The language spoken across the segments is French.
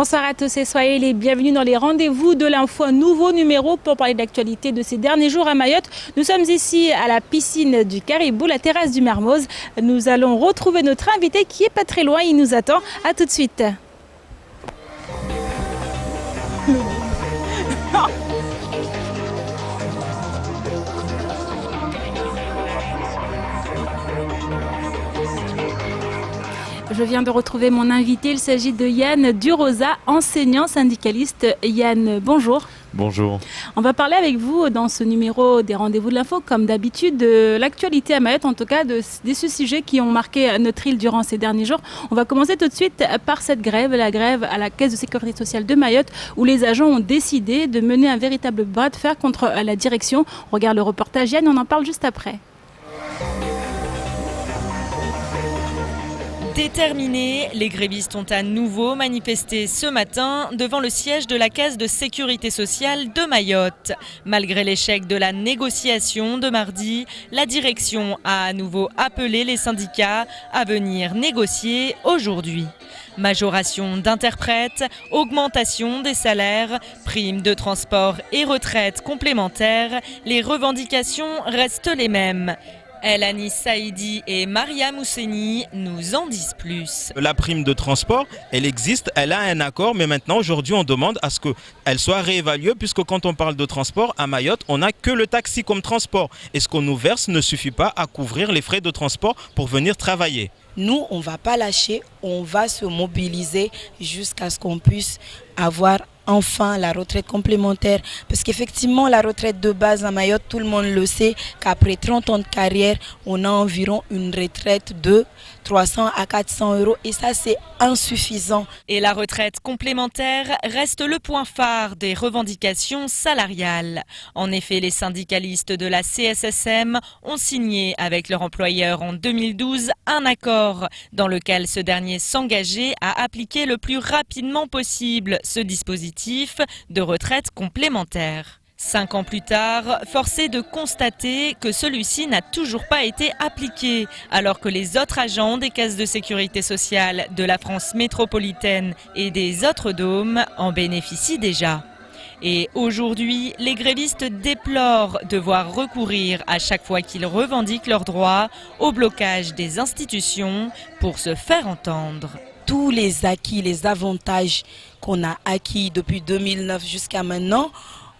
Bonsoir à tous et soyez les bienvenus dans les rendez-vous de l'info, un nouveau numéro pour parler de l'actualité de ces derniers jours à Mayotte. Nous sommes ici à la piscine du Caribou, la terrasse du Mermoz. Nous allons retrouver notre invité qui est pas très loin, il nous attend. À tout de suite. Je viens de retrouver mon invité, il s'agit de Yann Durosa, enseignant syndicaliste. Yann, bonjour. Bonjour. On va parler avec vous dans ce numéro des rendez-vous de l'info, comme d'habitude, de l'actualité à Mayotte, en tout cas de ce sujet qui ont marqué notre île durant ces derniers jours. On va commencer tout de suite par cette grève, la grève à la Caisse de sécurité sociale de Mayotte, où les agents ont décidé de mener un véritable bras de fer contre la direction. On regarde le reportage, Yann, on en parle juste après. Déterminés, les grévistes ont à nouveau manifesté ce matin devant le siège de la Caisse de sécurité sociale de Mayotte. Malgré l'échec de la négociation de mardi, la direction a à nouveau appelé les syndicats à venir négocier aujourd'hui. Majoration d'interprètes, augmentation des salaires, primes de transport et retraites complémentaires, les revendications restent les mêmes. El-Anis Saïdi et Maria Mousseni nous en disent plus. La prime de transport, elle existe, elle a un accord, mais maintenant aujourd'hui on demande à ce qu'elle soit réévaluée, puisque quand on parle de transport à Mayotte, on n'a que le taxi comme transport. Et ce qu'on nous verse ne suffit pas à couvrir les frais de transport pour venir travailler. Nous, on ne va pas lâcher, on va se mobiliser jusqu'à ce qu'on puisse avoir enfin la retraite complémentaire. Parce qu'effectivement, la retraite de base à Mayotte, tout le monde le sait qu'après 30 ans de carrière, on a environ une retraite de 300 à 400 euros et ça, c'est insuffisant. Et la retraite complémentaire reste le point phare des revendications salariales. En effet, les syndicalistes de la CSSM ont signé avec leur employeur en 2012 un accord dans lequel ce dernier s'engageait à appliquer le plus rapidement possible ce dispositif de retraite complémentaire. 5 ans plus tard, force est de constater que celui-ci n'a toujours pas été appliqué, alors que les autres agents des caisses de sécurité sociale de la France métropolitaine et des autres dômes en bénéficient déjà. Et aujourd'hui, les grévistes déplorent devoir recourir à chaque fois qu'ils revendiquent leurs droits au blocage des institutions pour se faire entendre. Tous les acquis, les avantages qu'on a acquis depuis 2009 jusqu'à maintenant,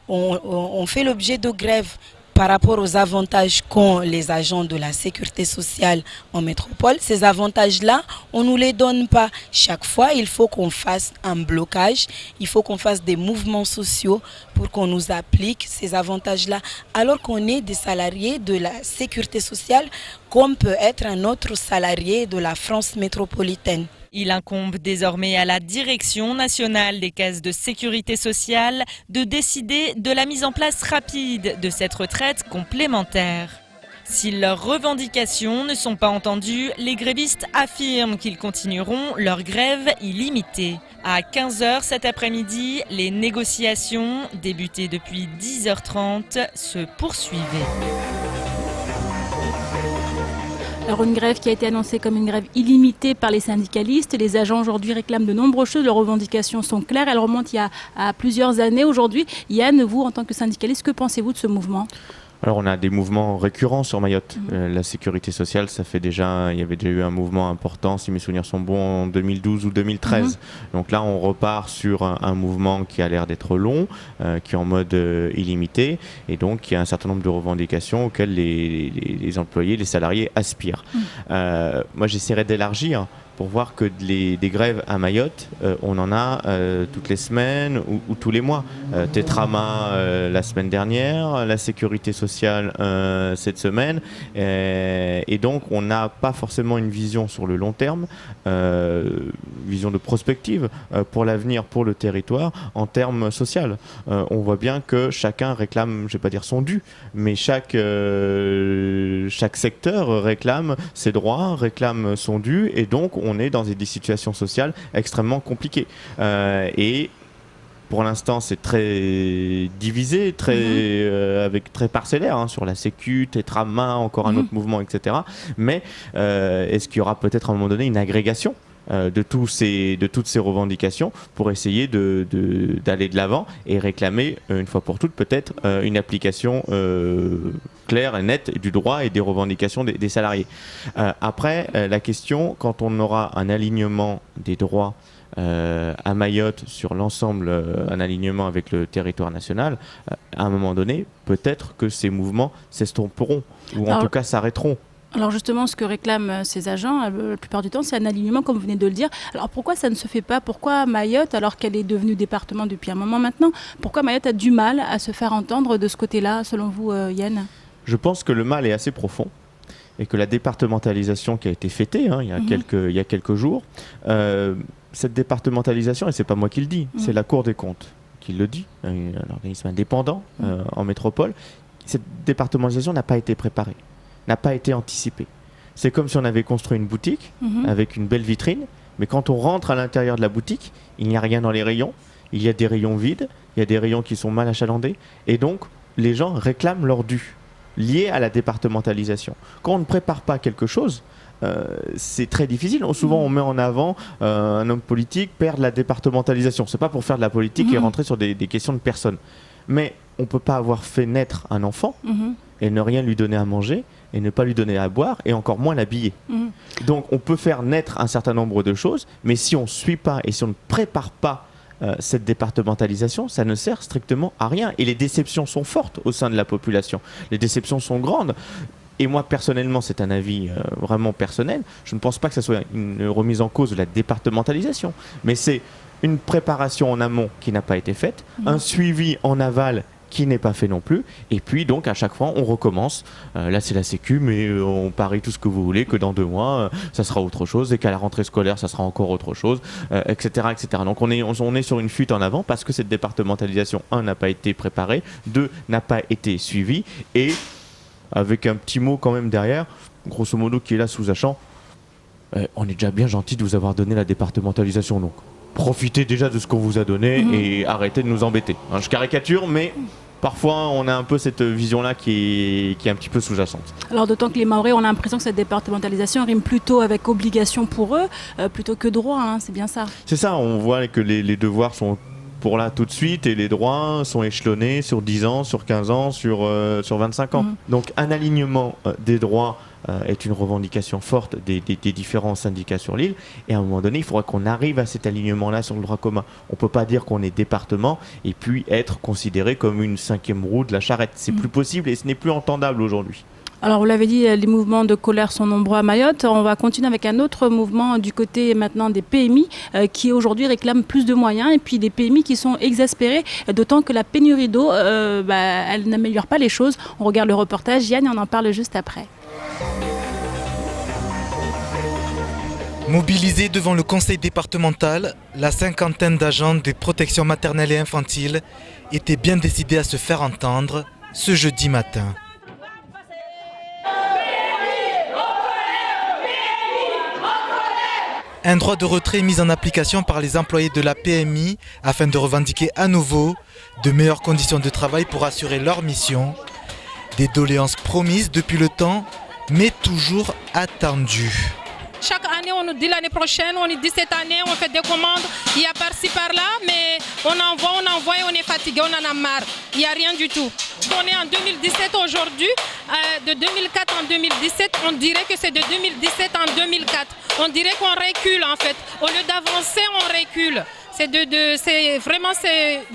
on fait l'objet de grève par rapport aux avantages qu'ont les agents de la sécurité sociale en métropole. Ces avantages-là, on ne nous les donne pas. Chaque fois, il faut qu'on fasse un blocage, il faut qu'on fasse des mouvements sociaux pour qu'on nous applique ces avantages-là, alors qu'on est des salariés de la sécurité sociale comme peut être un autre salarié de la France métropolitaine. Il incombe désormais à la direction nationale des caisses de sécurité sociale de décider de la mise en place rapide de cette retraite complémentaire. Si leurs revendications ne sont pas entendues, les grévistes affirment qu'ils continueront leur grève illimitée. À 15h cet après-midi, les négociations, débutées depuis 10h30, se poursuivaient. Alors une grève qui a été annoncée comme une grève illimitée par les syndicalistes. Les agents aujourd'hui réclament de nombreuses choses. Leurs revendications sont claires. Elles remontent il y a plusieurs années aujourd'hui. Yann, vous en tant que syndicaliste, que pensez-vous de ce mouvement ? Alors on a des mouvements récurrents sur Mayotte. La sécurité sociale, il y avait déjà eu un mouvement important, si mes souvenirs sont bons, en 2012 ou 2013. Donc là, on repart sur un mouvement qui a l'air d'être long, qui est en mode illimité, et donc il y a un certain nombre de revendications auxquelles les employés, les salariés aspirent. Moi, j'essaierai d'élargir pour voir que des grèves à Mayotte, on en a toutes les semaines ou tous les mois. Tetrama la semaine dernière, la sécurité sociale cette semaine. Et donc, on n'a pas forcément une vision sur le long terme, vision de prospective pour l'avenir, pour le territoire, en termes social. On voit bien que chacun réclame, je ne vais pas dire son dû, mais chaque secteur réclame ses droits, réclame son dû, et donc on est dans des situations sociales extrêmement compliquées. Et pour l'instant, c'est très divisé, avec très parcellaire sur la Sécu, Tetrama, encore un autre mouvement, etc. Mais est-ce qu'il y aura peut-être à un moment donné une agrégation de toutes ces revendications pour essayer d'aller de l'avant et réclamer une fois pour toutes peut-être une application claire et nette du droit et des revendications des salariés. Après, la question, quand on aura un alignement des droits à Mayotte sur l'ensemble, un alignement avec le territoire national, à un moment donné, peut-être que ces mouvements s'estomperont ou en tout cas s'arrêteront. Alors justement, ce que réclament ces agents, la plupart du temps, c'est un alignement, comme vous venez de le dire. Alors pourquoi ça ne se fait pas? Pourquoi Mayotte, alors qu'elle est devenue département depuis un moment maintenant, pourquoi Mayotte a du mal à se faire entendre de ce côté-là, selon vous, Yann? Je pense que le mal est assez profond et que la départementalisation qui a été fêtée il y a quelques jours, cette départementalisation, et c'est pas moi qui le dis, c'est la Cour des comptes qui le dit, un organisme indépendant en métropole, cette départementalisation n'a pas été préparée, n'a pas été anticipée. C'est comme si on avait construit une boutique avec une belle vitrine, mais quand on rentre à l'intérieur de la boutique, il n'y a rien dans les rayons, il y a des rayons vides, il y a des rayons qui sont mal achalandés, et donc les gens réclament leur dû, lié à la départementalisation. Quand on ne prépare pas quelque chose, c'est très difficile. Souvent, on met en avant un homme politique perd la départementalisation. C'est pas pour faire de la politique et rentrer sur des questions de personnes. Mais on peut pas avoir fait naître un enfant et ne rien lui donner à manger et ne pas lui donner à boire et encore moins l'habiller. Donc, on peut faire naître un certain nombre de choses, mais si on ne suit pas et si on ne prépare pas cette départementalisation, ça ne sert strictement à rien. Et les déceptions sont fortes au sein de la population. Les déceptions sont grandes. Et moi, personnellement, c'est un avis vraiment personnel. Je ne pense pas que ce soit une remise en cause de la départementalisation. Mais c'est une préparation en amont qui n'a pas été faite, un suivi en aval qui n'est pas fait non plus. Et puis, donc, à chaque fois, on recommence. Là, c'est la Sécu, mais on parie tout ce que vous voulez, que dans 2 mois, ça sera autre chose, et qu'à la rentrée scolaire, ça sera encore autre chose, etc., etc. Donc, on est sur une fuite en avant parce que cette départementalisation, 1, n'a pas été préparée, 2, n'a pas été suivie, et avec un petit mot quand même derrière, grosso modo, qui est là sous-jacent, on est déjà bien gentil de vous avoir donné la départementalisation, donc profitez déjà de ce qu'on vous a donné et arrêtez de nous embêter. Je caricature, mais parfois on a un peu cette vision-là qui est un petit peu sous-jacente. Alors d'autant que les Mahorais ont l'impression que cette départementalisation rime plutôt avec obligation pour eux, plutôt que droit, c'est bien ça. C'est ça, on voit que les devoirs sont pour là tout de suite et les droits sont échelonnés sur 10 ans, sur 15 ans, sur 25 ans. Donc un alignement des droits est une revendication forte des différents syndicats sur l'île, et à un moment donné il faudra qu'on arrive à cet alignement-là sur le droit commun. On ne peut pas dire qu'on est département et puis être considéré comme une 5e roue de la charrette. C'est plus possible et ce n'est plus entendable aujourd'hui. Alors vous l'avez dit, les mouvements de colère sont nombreux à Mayotte. On va continuer avec un autre mouvement du côté maintenant des PMI qui aujourd'hui réclament plus de moyens, et puis des PMI qui sont exaspérés, d'autant que la pénurie d'eau, elle n'améliore pas les choses. On regarde le reportage, Yann, et on en parle juste après. Mobilisés devant le conseil départemental, la 50aine d'agents des protections maternelles et infantiles étaient bien décidés à se faire entendre ce jeudi matin. Un droit de retrait mis en application par les employés de la PMI afin de revendiquer à nouveau de meilleures conditions de travail pour assurer leur mission. Des doléances promises depuis le temps, mais toujours attendues. Chaque année, on nous dit l'année prochaine, on nous dit cette année, on fait des commandes, il y a par-ci, par-là, mais on envoie et on est fatigué, on en a marre. Il n'y a rien du tout. On est en 2017 aujourd'hui, de 2004 en 2017, on dirait que c'est de 2017 en 2004. On dirait qu'on recule en fait. Au lieu d'avancer, on recule. C'est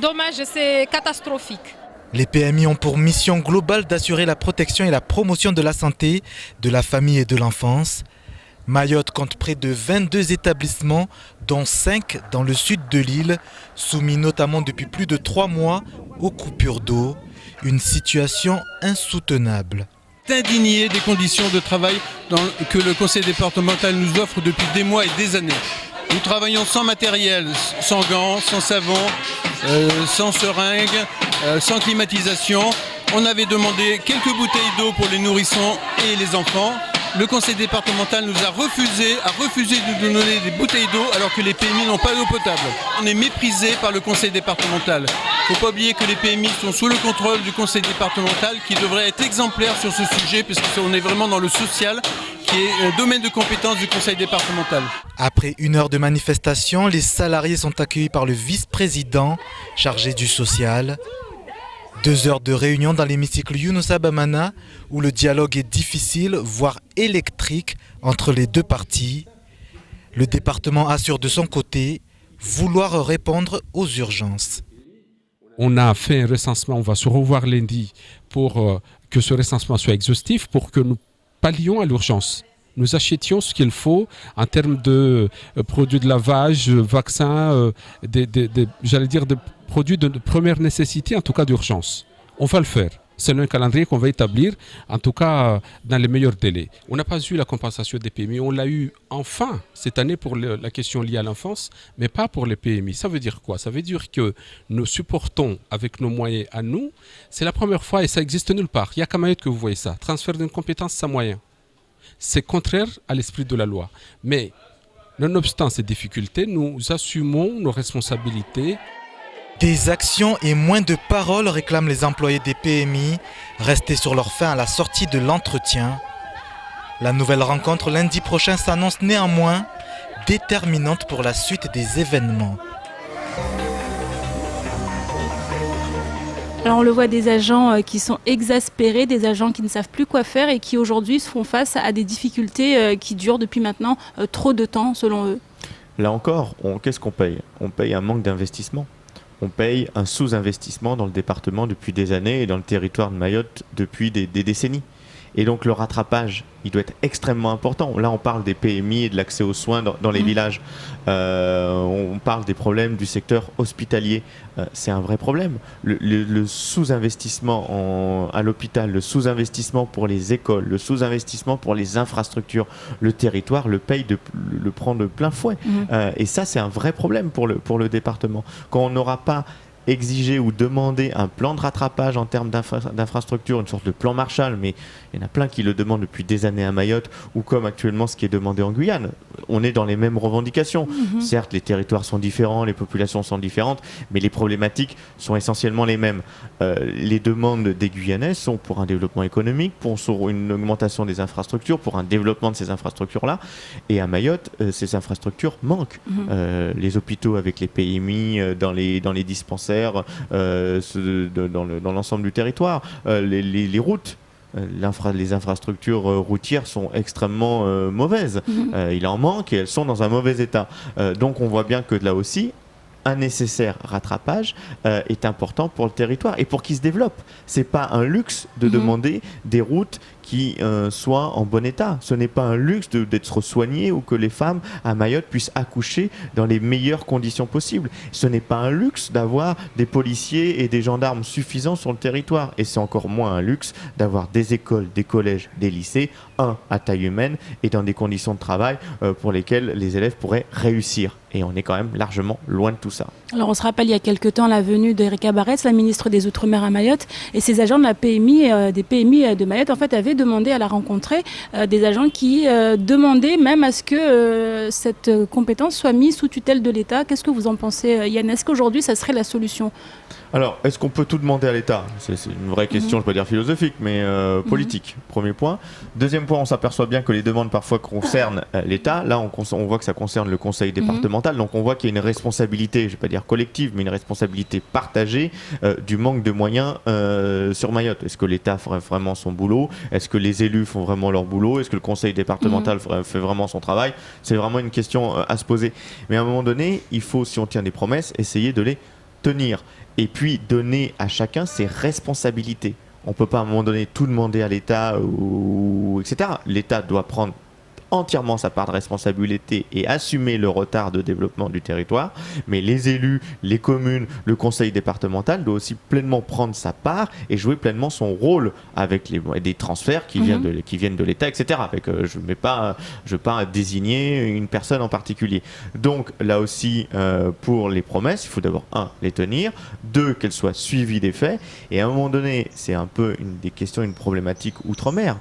dommage, c'est catastrophique. Les PMI ont pour mission globale d'assurer la protection et la promotion de la santé, de la famille et de l'enfance. Mayotte compte près de 22 établissements, dont 5 dans le sud de l'île, soumis notamment depuis plus de 3 mois aux coupures d'eau. Une situation insoutenable. Indigné des conditions de travail que le conseil départemental nous offre depuis des mois et des années. Nous travaillons sans matériel, sans gants, sans savon, sans seringues, sans climatisation. On avait demandé quelques bouteilles d'eau pour les nourrissons et les enfants. Le conseil départemental nous a refusé de nous donner des bouteilles d'eau alors que les PMI n'ont pas d'eau potable. On est méprisé par le conseil départemental. Il ne faut pas oublier que les PMI sont sous le contrôle du conseil départemental qui devrait être exemplaire sur ce sujet puisqu'on est vraiment dans le social, qui qui est domaine de compétence du conseil départemental. Après 1 heure de manifestation, les salariés sont accueillis par le vice-président chargé du social. 2 heures de réunion dans l'hémicycle Younoussa Bamana où le dialogue est difficile, voire électrique entre les deux parties. Le département assure de son côté vouloir répondre aux urgences. On a fait un recensement, on va se revoir lundi pour que ce recensement soit exhaustif, pour que nous pallions à l'urgence. Nous achetions ce qu'il faut en termes de produits de lavage, vaccins, j'allais dire des produits de première nécessité, en tout cas d'urgence. On va le faire. C'est un calendrier qu'on va établir, en tout cas dans les meilleurs délais. On n'a pas eu la compensation des PMI, on l'a eu enfin cette année pour la question liée à l'enfance, mais pas pour les PMI. Ça veut dire quoi? Ça veut dire que nous supportons avec nos moyens à nous. C'est la première fois et ça existe nulle part. Il n'y a qu'à Mayotte que vous voyez ça. Transfert d'une compétence sans moyens. C'est contraire à l'esprit de la loi. Mais nonobstant ces difficultés, nous assumons nos responsabilités. Des actions et moins de paroles réclament les employés des PMI, restés sur leur faim à la sortie de l'entretien. La nouvelle rencontre lundi prochain s'annonce néanmoins déterminante pour la suite des événements. Alors on le voit, des agents qui sont exaspérés, des agents qui ne savent plus quoi faire et qui aujourd'hui font face à des difficultés qui durent depuis maintenant trop de temps selon eux. Là encore, qu'est-ce qu'on paye? On paye un manque d'investissement. On paye un sous-investissement dans le département depuis des années et dans le territoire de Mayotte depuis des décennies. Et donc le rattrapage, il doit être extrêmement important. Là, on parle des PMI et de l'accès aux soins dans les villages. On parle des problèmes du secteur hospitalier. C'est un vrai problème. Le sous-investissement à l'hôpital, le sous-investissement pour les écoles, le sous-investissement pour les infrastructures, le territoire le paye le prend de plein fouet. Et ça, c'est un vrai problème pour le département. Quand on n'aura pas exiger ou demander un plan de rattrapage en termes d'infrastructure, une sorte de plan Marshall, mais il y en a plein qui le demandent depuis des années à Mayotte, ou comme actuellement ce qui est demandé en Guyane. On est dans les mêmes revendications. Certes, les territoires sont différents, les populations sont différentes, mais les problématiques sont essentiellement les mêmes. Les demandes des Guyanais sont pour un développement économique, pour une augmentation des infrastructures, pour un développement de ces infrastructures-là. Et à Mayotte, ces infrastructures manquent. Les hôpitaux avec les PMI dans les dispensaires, dans l'ensemble du territoire, les routes. Les infrastructures routières sont extrêmement mauvaises. Il en manque et elles sont dans un mauvais état. Donc on voit bien que là aussi, un nécessaire rattrapage est important pour le territoire et pour qu'il se développe. C'est pas un luxe de demander des routes qui soient en bon état. Ce n'est pas un luxe d'être soigné ou que les femmes à Mayotte puissent accoucher dans les meilleures conditions possibles. Ce n'est pas un luxe d'avoir des policiers et des gendarmes suffisants sur le territoire. Et c'est encore moins un luxe d'avoir des écoles, des collèges, des lycées, à taille humaine et dans des conditions de travail pour lesquelles les élèves pourraient réussir. Et on est quand même largement loin de tout ça. Alors on se rappelle il y a quelques temps la venue d'Erika Barretz, la ministre des Outre-mer à Mayotte, et ces agents de la PMI, des PMI de Mayotte, en fait, avaient demandé à la rencontrer des agents qui demandaient même à ce que cette compétence soit mise sous tutelle de l'État. Qu'est-ce que vous en pensez, Yann? Est-ce qu'aujourd'hui, ça serait la solution? Alors, est-ce qu'on peut tout demander à l'État? C'est une vraie question, je ne peux pas dire philosophique, mais politique. Premier point. Deuxième point, on s'aperçoit bien que les demandes parfois concernent l'État. Là, on voit que ça concerne le conseil départemental. Donc, on voit qu'il y a une responsabilité, je ne vais pas dire collective, mais une responsabilité partagée du manque de moyens sur Mayotte. Est-ce que l'État ferait vraiment son boulot? Est-ce que les élus font vraiment leur boulot? Est-ce que le conseil départemental fait vraiment son travail? C'est vraiment une question à se poser. Mais à un moment donné, il faut, si on tient des promesses, essayer de les tenir. Et puis donner à chacun ses responsabilités. On ne peut pas à un moment donné tout demander à l'État, etc. L'État doit prendre entièrement sa part de responsabilité et assumer le retard de développement du territoire, mais les élus, les communes, le conseil départemental doit aussi pleinement prendre sa part et jouer pleinement son rôle avec des transferts qui viennent de l'État, etc. Je ne veux pas désigner une personne en particulier. Donc là aussi, pour les promesses, il faut d'abord, les tenir, 2, qu'elles soient suivies des faits, et à un moment donné, c'est un peu une problématique outre-mer,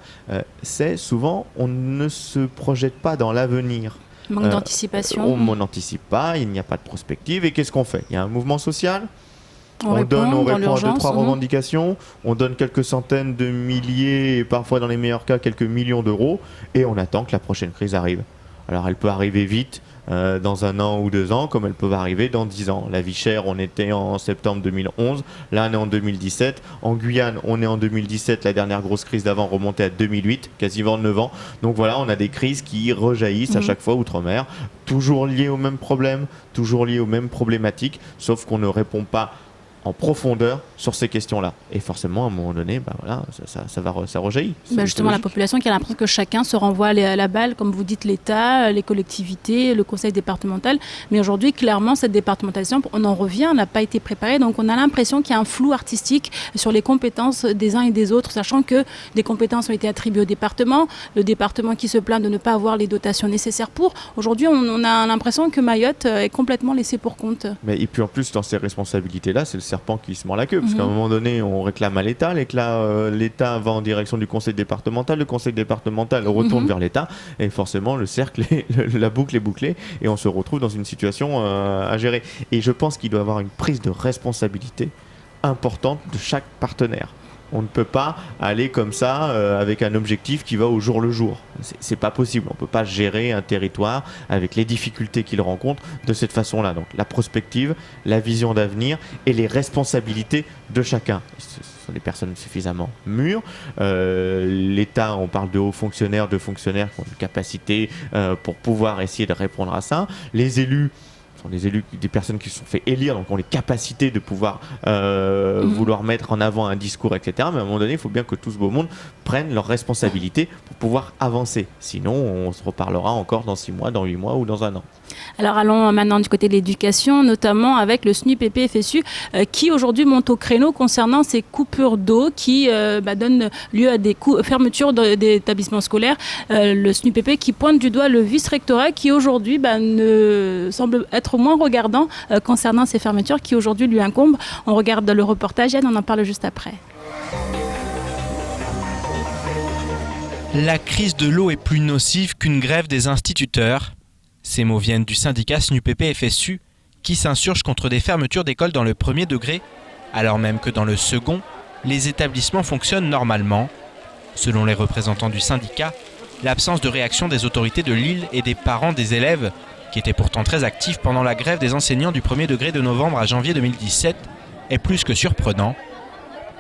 c'est souvent, on ne se projette pas dans l'avenir. Manque d'anticipation. On n'anticipe pas, il n'y a pas de prospective. Et qu'est-ce qu'on fait? Il y a un mouvement social, On répond à 2-3 l'urgence, revendications, on donne quelques centaines de milliers et parfois dans les meilleurs cas quelques millions d'euros et on attend que la prochaine crise arrive. Alors elle peut arriver vite, dans 1 an ou 2 ans, comme elle peut arriver dans 10 ans. La vie chère, on était en septembre 2011, là on est en 2017. En Guyane, on est en 2017, la dernière grosse crise d'avant remontait à 2008, quasiment 9 ans. Donc voilà, on a des crises qui rejaillissent à chaque fois outre-mer, toujours liées aux mêmes problèmes, toujours liées aux mêmes problématiques, sauf qu'on ne répond pas en profondeur sur ces questions-là. Et forcément, à un moment donné, ça rejaillit. Justement, la population qui a l'impression que chacun se renvoie la balle, comme vous dites, l'État, les collectivités, le conseil départemental. Mais aujourd'hui, clairement, cette départementalisation, on en revient, n'a pas été préparée. Donc, on a l'impression qu'il y a un flou artistique sur les compétences des uns et des autres, sachant que des compétences ont été attribuées au département, le département qui se plaint de ne pas avoir les dotations nécessaires pour. Aujourd'hui, on a l'impression que Mayotte est complètement laissée pour compte. Et puis en plus, dans ces responsabilités-là, c'est le serpent qui se mord la queue, parce qu'à un moment donné, on réclame à l'État, l'État va en direction du conseil départemental, le conseil départemental retourne vers l'État, et forcément le cercle, la boucle est bouclée, et on se retrouve dans une situation à gérer. Et je pense qu'il doit y avoir une prise de responsabilité importante de chaque partenaire. On ne peut pas aller comme ça avec un objectif qui va au jour le jour. C'est pas possible. On ne peut pas gérer un territoire avec les difficultés qu'il rencontre de cette façon-là. Donc la prospective, la vision d'avenir et les responsabilités de chacun. Ce sont des personnes suffisamment mûres. L'État, on parle de hauts fonctionnaires, de fonctionnaires qui ont une capacité pour pouvoir essayer de répondre à ça. Les élus, des personnes qui se sont fait élire, donc ont les capacités de pouvoir vouloir mettre en avant un discours, etc. Mais à un moment donné, il faut bien que tout ce beau monde prenne leurs responsabilités pour pouvoir avancer. Sinon, on se reparlera encore dans 6 mois, dans 8 mois ou dans 1 an. Alors allons maintenant du côté de l'éducation, notamment avec le SNUPP-FSU qui aujourd'hui monte au créneau concernant ces coupures d'eau qui donnent lieu à des fermetures d'établissements scolaires. Le SNUPP qui pointe du doigt le vice-rectorat qui aujourd'hui ne semble être moins regardant concernant ces fermetures qui aujourd'hui lui incombent. On regarde le reportage et on en parle juste après. La crise de l'eau est plus nocive qu'une grève des instituteurs. Ces mots viennent du syndicat SNUPP-FSU qui s'insurge contre des fermetures d'écoles dans le premier degré, alors même que dans le second, les établissements fonctionnent normalement. Selon les représentants du syndicat, l'absence de réaction des autorités de l'île et des parents des élèves, qui étaient pourtant très actifs pendant la grève des enseignants du premier degré de novembre à janvier 2017, est plus que surprenant,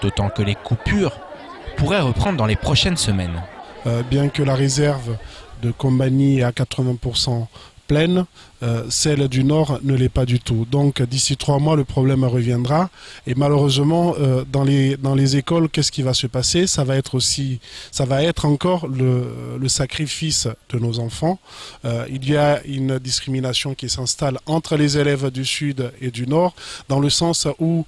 d'autant que les coupures pourraient reprendre dans les prochaines semaines. Bien que la réserve de Kombani est à 80% pleine, celle du Nord ne l'est pas du tout. Donc d'ici 3 mois, le problème reviendra. Et malheureusement, dans les écoles, qu'est-ce qui va se passer ? Ça va être encore le sacrifice de nos enfants. Il y a une discrimination qui s'installe entre les élèves du Sud et du Nord, dans le sens où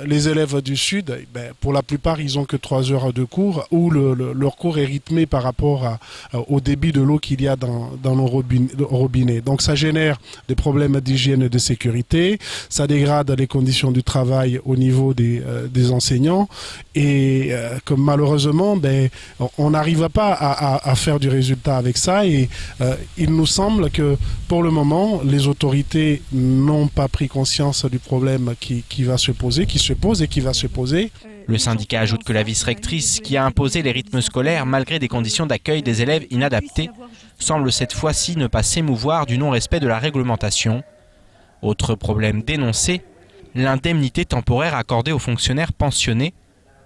les élèves du Sud, pour la plupart, ils n'ont que 3 heures de cours, où leur cours est rythmé par rapport au débit de l'eau qu'il y a dans nos robinets. Donc ça génère des problèmes d'hygiène et de sécurité, ça dégrade les conditions du travail au niveau des enseignants et que malheureusement on n'arrive pas à faire du résultat avec ça et il nous semble que pour le moment les autorités n'ont pas pris conscience du problème qui va se poser, qui se pose et qui va se poser. Le syndicat ajoute que la vice-rectrice, qui a imposé les rythmes scolaires malgré des conditions d'accueil des élèves inadaptées, semble cette fois-ci ne pas s'émouvoir du non-respect de la réglementation. Autre problème dénoncé, l'indemnité temporaire accordée aux fonctionnaires pensionnés,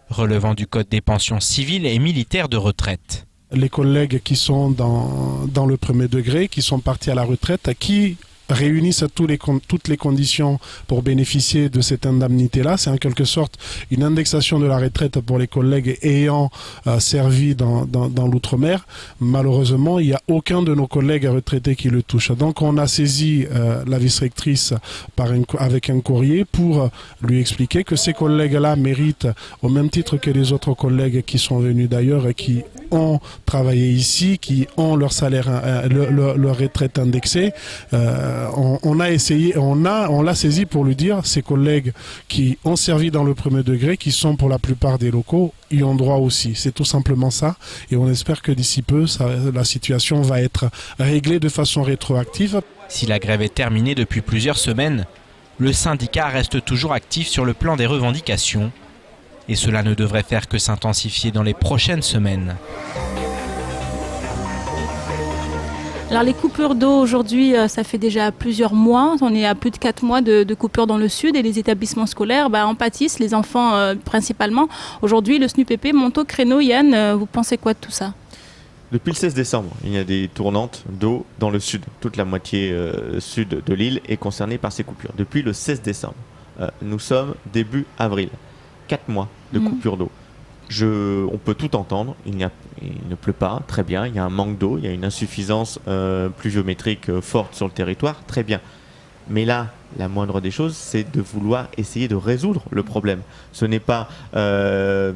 relevant du Code des pensions civiles et militaires de retraite. Les collègues qui sont dans le premier degré, qui sont partis à la retraite, qui réunissent toutes les conditions pour bénéficier de cette indemnité-là. C'est en quelque sorte une indexation de la retraite pour les collègues ayant servi dans l'outre-mer. Malheureusement, il n'y a aucun de nos collègues retraités qui le touche. Donc on a saisi la vice-rectrice avec un courrier pour lui expliquer que ces collègues-là méritent, au même titre que les autres collègues qui sont venus d'ailleurs et qui ont travaillé ici, qui ont leur salaire, leur retraite indexée, on l'a saisi pour lui dire, ces collègues qui ont servi dans le premier degré, qui sont pour la plupart des locaux, y ont droit aussi. C'est tout simplement ça. Et on espère que d'ici peu, la situation va être réglée de façon rétroactive. Si la grève est terminée depuis plusieurs semaines, le syndicat reste toujours actif sur le plan des revendications. Et cela ne devrait faire que s'intensifier dans les prochaines semaines. Alors les coupures d'eau aujourd'hui, ça fait déjà plusieurs mois, on est à plus de 4 mois de coupures dans le sud et les établissements scolaires en pâtissent, les enfants principalement. Aujourd'hui, le SNUPP monte au créneau. Yann, vous pensez quoi de tout ça ? Depuis le 16 décembre, il y a des tournantes d'eau dans le sud. Toute la moitié sud de l'île est concernée par ces coupures. Depuis le 16 décembre, nous sommes début avril. 4 mois de coupure d'eau. On peut tout entendre, il ne pleut pas, très bien, il y a un manque d'eau, il y a une insuffisance pluviométrique forte sur le territoire, très bien. Mais là, la moindre des choses, c'est de vouloir essayer de résoudre le problème. Ce n'est pas, ce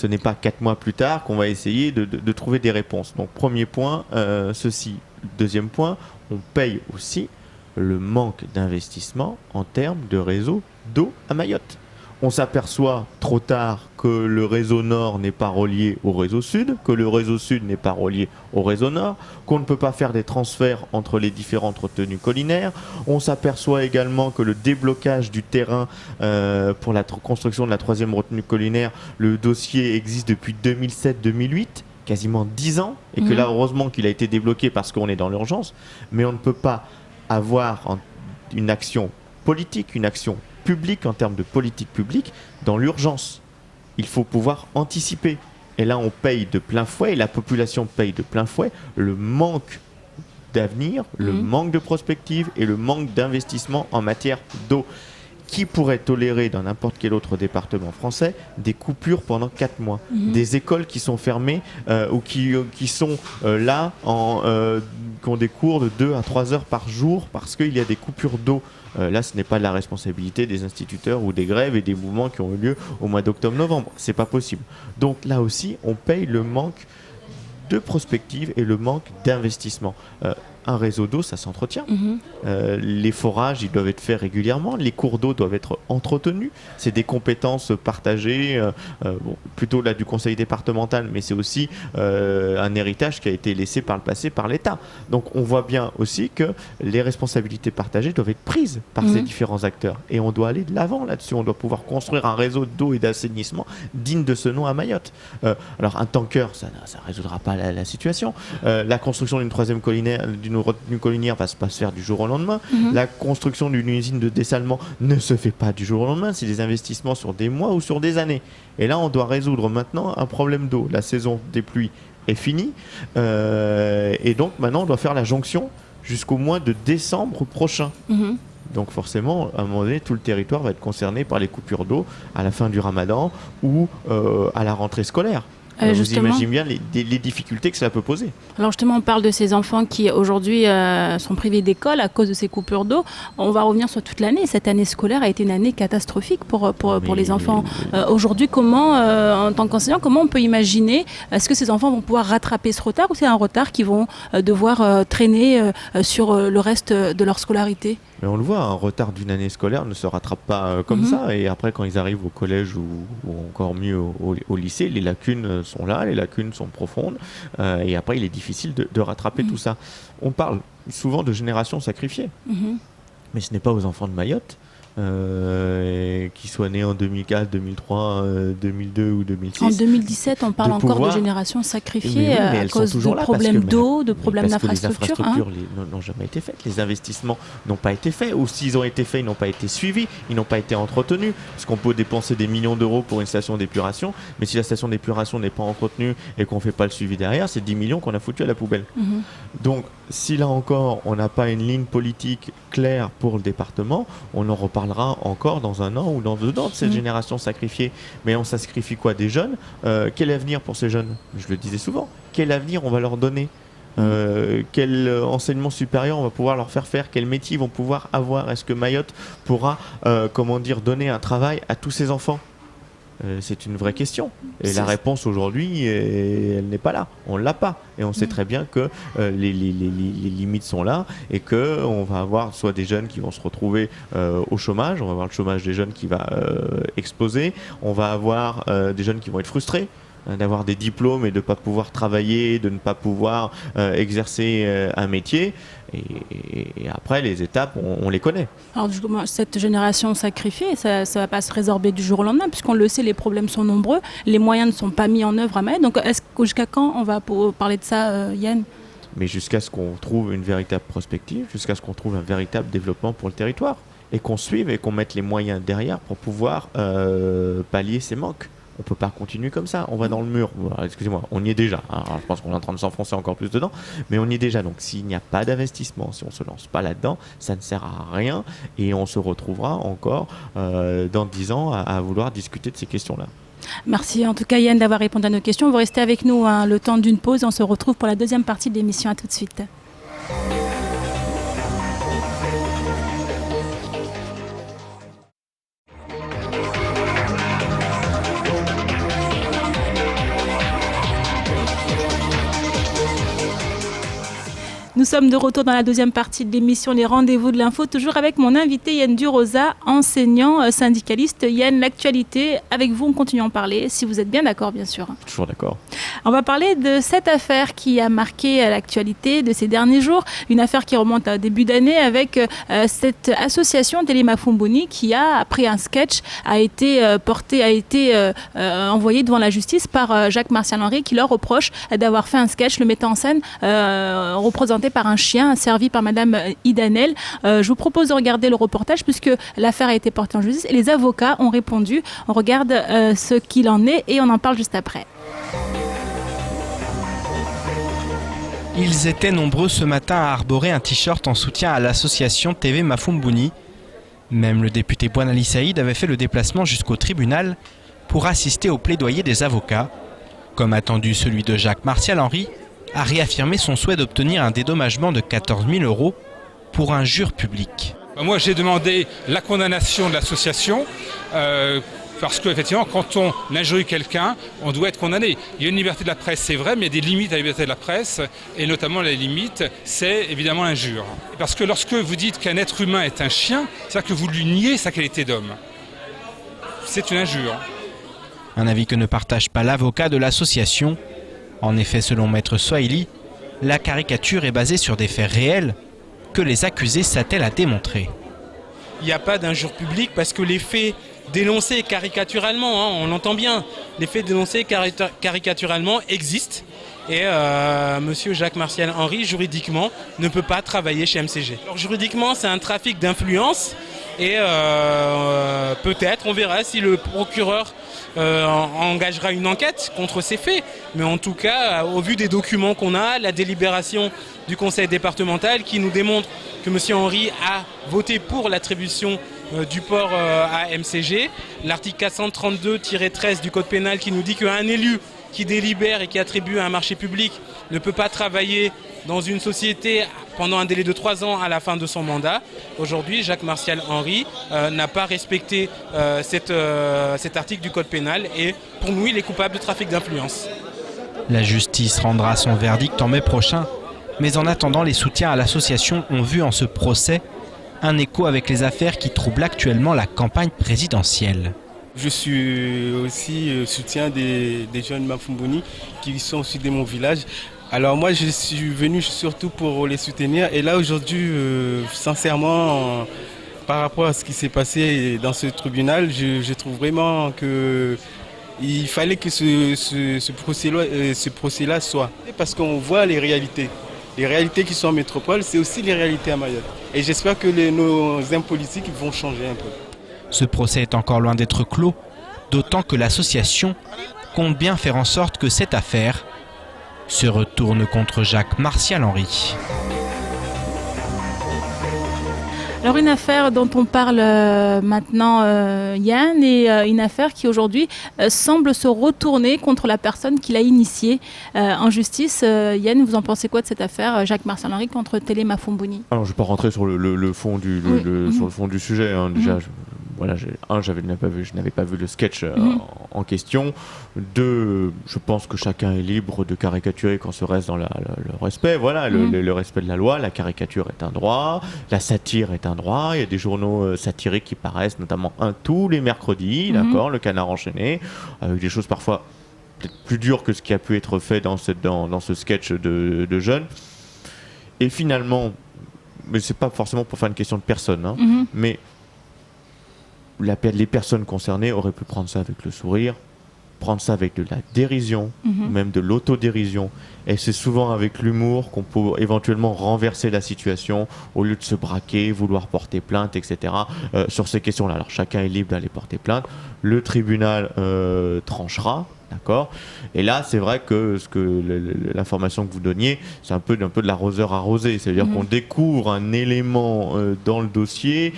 n'est pas 4 mois plus tard qu'on va essayer de trouver des réponses. Donc premier point, ceci. Deuxième point, on paye aussi le manque d'investissement en termes de réseau d'eau à Mayotte. On s'aperçoit trop tard que le réseau nord n'est pas relié au réseau sud, que le réseau sud n'est pas relié au réseau nord, qu'on ne peut pas faire des transferts entre les différentes retenues collinaires. On s'aperçoit également que le déblocage du terrain pour la construction de la 3e retenue collinaire, le dossier existe depuis 2007-2008. Quasiment 10 ans, et que là, heureusement qu'il a été débloqué parce qu'on est dans l'urgence, mais on ne peut pas avoir une action politique, une action publique en termes de politique publique dans l'urgence. Il faut pouvoir anticiper. Et là, on paye de plein fouet, et la population paye de plein fouet le manque d'avenir, le manque de prospective et le manque d'investissement en matière d'eau. Qui pourrait tolérer dans n'importe quel autre département français des coupures pendant 4 mois, des écoles qui sont fermées ou qui sont là, qui ont des cours de 2 à 3 heures par jour parce qu'il y a des coupures d'eau. Là, ce n'est pas de la responsabilité des instituteurs ou des grèves et des mouvements qui ont eu lieu au mois d'octobre-novembre. C'est pas possible. Donc là aussi, on paye le manque de prospective et le manque d'investissement. Un réseau d'eau, ça s'entretient. Les forages, ils doivent être faits régulièrement. Les cours d'eau doivent être entretenus. C'est des compétences partagées, plutôt là du conseil départemental, mais c'est aussi un héritage qui a été laissé par le passé par l'État. Donc on voit bien aussi que les responsabilités partagées doivent être prises par ces différents acteurs. Et on doit aller de l'avant là-dessus. On doit pouvoir construire un réseau d'eau et d'assainissement digne de ce nom à Mayotte. Alors un tanker, ça ne résoudra pas la situation. La construction d'une 3e collinaire, d'une retenue collinière va pas se faire du jour au lendemain. La construction d'une usine de dessalement ne se fait pas du jour au lendemain. C'est des investissements sur des mois ou sur des années. Et là, on doit résoudre maintenant un problème d'eau. La saison des pluies est finie. Et donc, maintenant, on doit faire la jonction jusqu'au mois de décembre prochain. Donc forcément, à un moment donné, tout le territoire va être concerné par les coupures d'eau à la fin du ramadan ou à la rentrée scolaire. Vous imaginez bien les difficultés que cela peut poser. Alors justement, on parle de ces enfants qui aujourd'hui sont privés d'école à cause de ces coupures d'eau. On va revenir sur toute l'année. Cette année scolaire a été une année catastrophique pour les enfants. Aujourd'hui, comment, en tant qu'enseignant, comment on peut imaginer, est-ce que ces enfants vont pouvoir rattraper ce retard ou c'est un retard qu'ils vont devoir traîner sur le reste de leur scolarité ? Mais on le voit, un retard d'une année scolaire ne se rattrape pas comme ça. Et après, quand ils arrivent au collège ou encore mieux au lycée, les lacunes sont là, les lacunes sont profondes. Et après, il est difficile de rattraper tout ça. On parle souvent de génération sacrifiée. Mais ce n'est pas aux enfants de Mayotte. Qui soient nés en 2004, 2003, 2002 ou 2006. En 2017, on parle encore de générations sacrifiées à cause de problèmes d'eau, de problèmes d'infrastructure. Les infrastructures n'ont jamais été faites, les investissements n'ont pas été faits, ou s'ils ont été faits, ils n'ont pas été suivis, ils n'ont pas été entretenus. Parce qu'on peut dépenser des millions d'euros pour une station d'épuration, mais si la station d'épuration n'est pas entretenue et qu'on ne fait pas le suivi derrière, c'est 10 millions qu'on a foutu à la poubelle. Donc, si là encore, on n'a pas une ligne politique claire pour le département, on en reparlera encore dans 1 an ou dans 2 ans de cette génération sacrifiée. Mais on sacrifie quoi? Des jeunes. Quel avenir pour ces jeunes? Je le disais souvent. Quel avenir on va leur donner? Quel enseignement supérieur on va pouvoir leur faire faire? Quel métier ils vont pouvoir avoir? Est-ce que Mayotte pourra donner un travail à tous ces enfants? C'est une vraie question. Et la réponse aujourd'hui, elle n'est pas là. On ne l'a pas. Et on sait très bien que les limites sont là et qu'on va avoir soit des jeunes qui vont se retrouver au chômage, on va avoir le chômage des jeunes qui va exploser, on va avoir des jeunes qui vont être frustrés. d'avoir des diplômes et de ne pas pouvoir travailler, de ne pas pouvoir exercer un métier. Et après, les étapes, on les connaît. Alors, cette génération sacrifiée, ça ne va pas se résorber du jour au lendemain, puisqu'on le sait, les problèmes sont nombreux, les moyens ne sont pas mis en œuvre à Mayotte. Donc, jusqu'à quand on va parler de ça, Yann ? Mais jusqu'à ce qu'on trouve une véritable prospective, jusqu'à ce qu'on trouve un véritable développement pour le territoire. Et qu'on suive et qu'on mette les moyens derrière pour pouvoir pallier ces manques. On ne peut pas continuer comme ça, on va dans le mur. Excusez-moi, on y est déjà. Alors, je pense qu'on est en train de s'enfoncer encore plus dedans, mais on y est déjà. Donc s'il n'y a pas d'investissement, si on ne se lance pas là-dedans, ça ne sert à rien et on se retrouvera encore dans 10 ans à vouloir discuter de ces questions-là. Merci en tout cas Yann d'avoir répondu à nos questions. Vous restez avec nous le temps d'une pause. On se retrouve pour la deuxième partie de l'émission. À tout de suite. Nous sommes de retour dans la deuxième partie de l'émission Les Rendez-vous de l'Info, toujours avec mon invité Yann Durosa, enseignant syndicaliste. Yann, l'actualité, avec vous, on continue à en parler, si vous êtes bien d'accord, bien sûr. Toujours d'accord. On va parler de cette affaire qui a marqué l'actualité de ces derniers jours, une affaire qui remonte à début d'année avec cette association Télé Mafumbouni qui a, après un sketch, a été envoyé devant la justice par Jacques Martial Henry qui leur reproche d'avoir fait un sketch, le mettant en scène représenté par un chien servi par Madame Idanel. Je vous propose de regarder le reportage puisque l'affaire a été portée en justice et les avocats ont répondu. On regarde ce qu'il en est et on en parle juste après. Ils étaient nombreux ce matin à arborer un t-shirt en soutien à l'association TV Mafumbouni. Même le député Bouanali Saïd avait fait le déplacement jusqu'au tribunal pour assister au plaidoyer des avocats. Comme attendu, celui de Jacques Martial Henry a réaffirmé son souhait d'obtenir un dédommagement de 14 000 € pour injure publique. Moi, j'ai demandé la condamnation de l'association parce qu'effectivement, quand on injurie quelqu'un, on doit être condamné. Il y a une liberté de la presse, c'est vrai, mais il y a des limites à la liberté de la presse et notamment la limite, c'est évidemment l'injure. Parce que lorsque vous dites qu'un être humain est un chien, c'est-à-dire que vous lui niez sa qualité d'homme. C'est une injure. Un avis que ne partage pas l'avocat de l'association. En effet, selon Maître Swahili, la caricature est basée sur des faits réels que les accusés s'attellent à démontrer. Il n'y a pas d'injure publique parce que les faits dénoncés caricaturalement, on l'entend bien, les faits dénoncés caricaturalement existent et monsieur Jacques Martial Henry, juridiquement, ne peut pas travailler chez MCG. Alors, juridiquement, c'est un trafic d'influence et peut-être, on verra si le procureur engagera une enquête contre ces faits. Mais en tout cas, au vu des documents qu'on a, la délibération du conseil départemental qui nous démontre que M. Henry a voté pour l'attribution du port à MCG, l'article 432-13 du code pénal qui nous dit qu'un élu qui délibère et qui attribue un marché public ne peut pas travailler dans une société pendant un délai de 3 ans à la fin de son mandat. Aujourd'hui, Jacques Martial Henry n'a pas respecté cet article du code pénal et pour nous, il est coupable de trafic d'influence. La justice rendra son verdict en mai prochain, mais en attendant, les soutiens à l'association ont vu en ce procès un écho avec les affaires qui troublent actuellement la campagne présidentielle. Je suis aussi soutien des jeunes Mafumbouni qui sont aussi de mon village. Alors moi je suis venu surtout pour les soutenir et là aujourd'hui sincèrement par rapport à ce qui s'est passé dans ce tribunal, je trouve vraiment qu'il fallait que ce procès-là soit. Parce qu'on voit les réalités. Les réalités qui sont en métropole, c'est aussi les réalités à Mayotte. Et j'espère que nos hommes politiques vont changer un peu. Ce procès est encore loin d'être clos, d'autant que l'association compte bien faire en sorte que cette affaire se retourne contre Jacques Martial Henry. Alors une affaire dont on parle maintenant Yann et une affaire qui aujourd'hui semble se retourner contre la personne qui l'a initiée en justice. Yann, vous en pensez quoi de cette affaire Jacques Martial Henry contre Télé Mafumbouni? Alors je ne vais pas rentrer sur le fond du sur le fond du sujet. Hein. Déjà, je n'avais pas vu le sketch en question. 2, je pense que chacun est libre de caricaturer quand se reste dans le respect. Voilà, le respect de la loi. La caricature est un droit, la satire est un droit. Il y a des journaux satiriques qui paraissent, notamment tous les mercredis, d'accord, le Canard enchaîné, avec des choses parfois peut-être plus dur que ce qui a pu être fait dans ce sketch de jeunes. Et finalement, mais c'est pas forcément pour faire une question de personne, hein, mais les personnes concernées auraient pu prendre ça avec le sourire, prendre ça avec de la dérision, même de l'autodérision. Et c'est souvent avec l'humour qu'on peut éventuellement renverser la situation au lieu de se braquer, vouloir porter plainte, etc. Sur ces questions-là. Alors chacun est libre d'aller porter plainte. Le tribunal tranchera. D'accord. Et là, c'est vrai que l'information que vous donniez, c'est un peu de l'arroseur arrosé. C'est-à-dire qu'on découvre un élément dans le dossier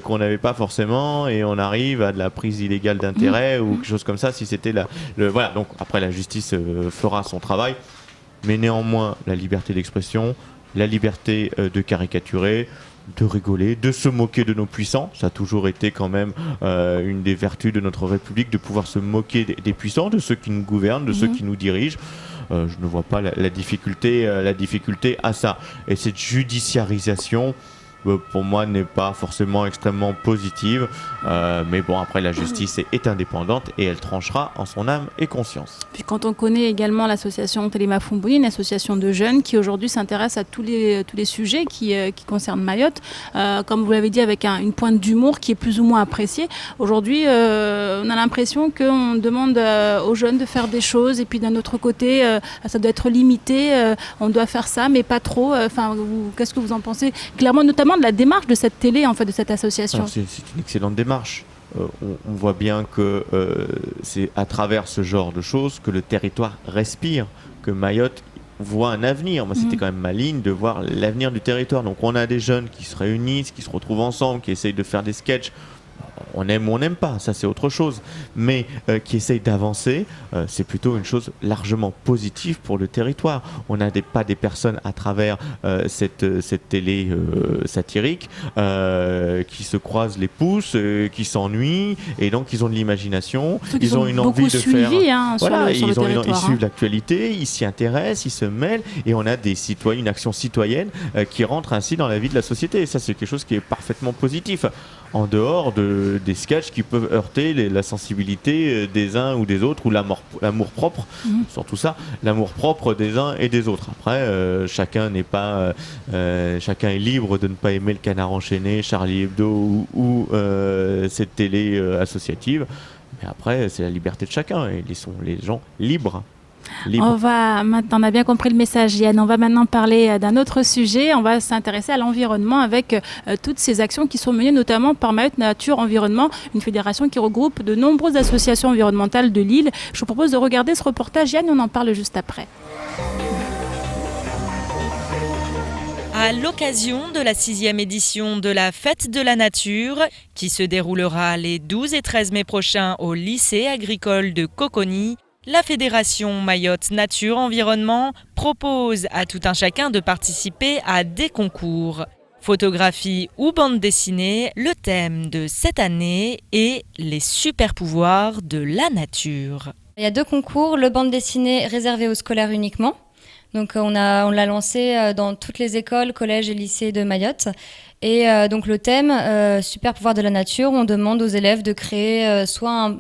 qu'on n'avait pas forcément, et on arrive à de la prise illégale d'intérêt ou quelque chose comme ça. Si c'était voilà. Donc après, la justice fera son travail, mais néanmoins, la liberté d'expression, la liberté de caricaturer, de rigoler, de se moquer de nos puissants. Ça a toujours été quand même une des vertus de notre République, de pouvoir se moquer des puissants, de ceux qui nous gouvernent, de ceux qui nous dirigent. Je ne vois pas la difficulté à ça. Et cette judiciarisation, pour moi, n'est pas forcément extrêmement positive. Mais bon, après, la justice est indépendante et elle tranchera en son âme et conscience. Puis quand on connaît également l'association Téléma Fumbuni, une association de jeunes qui aujourd'hui s'intéresse à tous les sujets qui concernent Mayotte, comme vous l'avez dit, avec une pointe d'humour qui est plus ou moins appréciée. Aujourd'hui, on a l'impression qu'on demande aux jeunes de faire des choses, et puis d'un autre côté, ça doit être limité, on doit faire ça, mais pas trop. Qu'est-ce que vous en pensez? Clairement, notamment de la démarche de cette télé, en fait, de cette association. Alors, c'est une excellente démarche. On voit bien que c'est à travers ce genre de choses que le territoire respire, que Mayotte voit un avenir. Moi, c'était quand même ma ligne de voir l'avenir du territoire. Donc on a des jeunes qui se réunissent, qui se retrouvent ensemble, qui essayent de faire des sketchs. On aime ou on n'aime pas, ça c'est autre chose, mais qui essaye d'avancer, c'est plutôt une chose largement positive pour le territoire. On n'a pas des personnes à travers cette télé satirique qui se croisent les pouces, qui s'ennuient, et donc ils ont de l'imagination, ils ont une envie de faire... Voilà, ils suivent l'actualité, ils s'y intéressent, ils se mêlent, et on a des citoyens, une action citoyenne qui rentre ainsi dans la vie de la société. Et ça, c'est quelque chose qui est parfaitement positif, en dehors des sketchs qui peuvent heurter la sensibilité des uns ou des autres, ou l'amour-propre, surtout ça, l'amour-propre des uns et des autres. Après, chacun est libre de ne pas aimer le Canard enchaîné, Charlie Hebdo ou cette télé associative. Mais après, c'est la liberté de chacun, et laissons les gens libres. On a bien compris le message, Yann. On va maintenant parler d'un autre sujet. On va s'intéresser à l'environnement avec toutes ces actions qui sont menées notamment par Mayotte Nature Environnement, une fédération qui regroupe de nombreuses associations environnementales de l'île. Je vous propose de regarder ce reportage, Yann, et on en parle juste après. À l'occasion de la 6e édition de la Fête de la Nature, qui se déroulera les 12 et 13 mai prochains au lycée agricole de Coconi, la Fédération Mayotte Nature Environnement propose à tout un chacun de participer à des concours. Photographie ou bande dessinée, le thème de cette année est les super pouvoirs de la nature. Il y a 2 concours, le bande dessinée réservé aux scolaires uniquement. Donc on l'a lancé dans toutes les écoles, collèges et lycées de Mayotte. Et donc le thème super pouvoir de la nature, on demande aux élèves de créer soit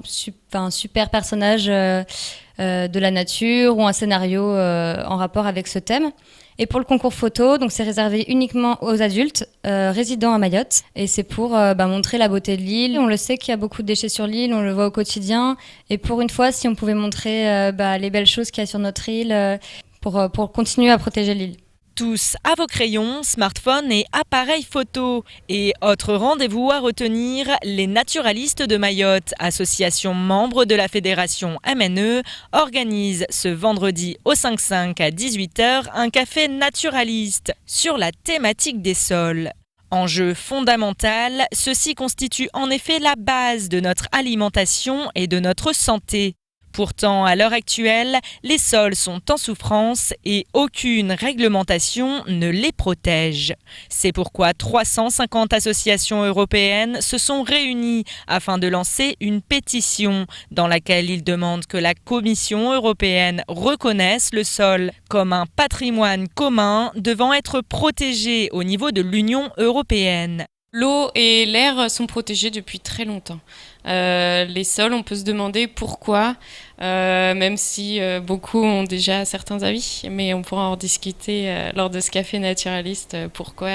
un super personnage de la nature ou un scénario en rapport avec ce thème. Et pour le concours photo, donc c'est réservé uniquement aux adultes résidant à Mayotte. Et c'est pour montrer la beauté de l'île. On le sait qu'il y a beaucoup de déchets sur l'île, on le voit au quotidien. Et pour une fois, si on pouvait montrer les belles choses qu'il y a sur notre île pour continuer à protéger l'île. Tous à vos crayons, smartphones et appareils photo. Et autre rendez-vous à retenir, les naturalistes de Mayotte, association membre de la fédération MNE, organisent ce vendredi au 5-5 à 18h un café naturaliste sur la thématique des sols. Enjeu fondamental, ceci constitue en effet la base de notre alimentation et de notre santé. Pourtant, à l'heure actuelle, les sols sont en souffrance et aucune réglementation ne les protège. C'est pourquoi 350 associations européennes se sont réunies afin de lancer une pétition dans laquelle ils demandent que la Commission européenne reconnaisse le sol comme un patrimoine commun devant être protégé au niveau de l'Union européenne. L'eau et l'air sont protégés depuis très longtemps. Les sols, on peut se demander pourquoi, même si beaucoup ont déjà certains avis, mais on pourra en discuter lors de ce café naturaliste, pourquoi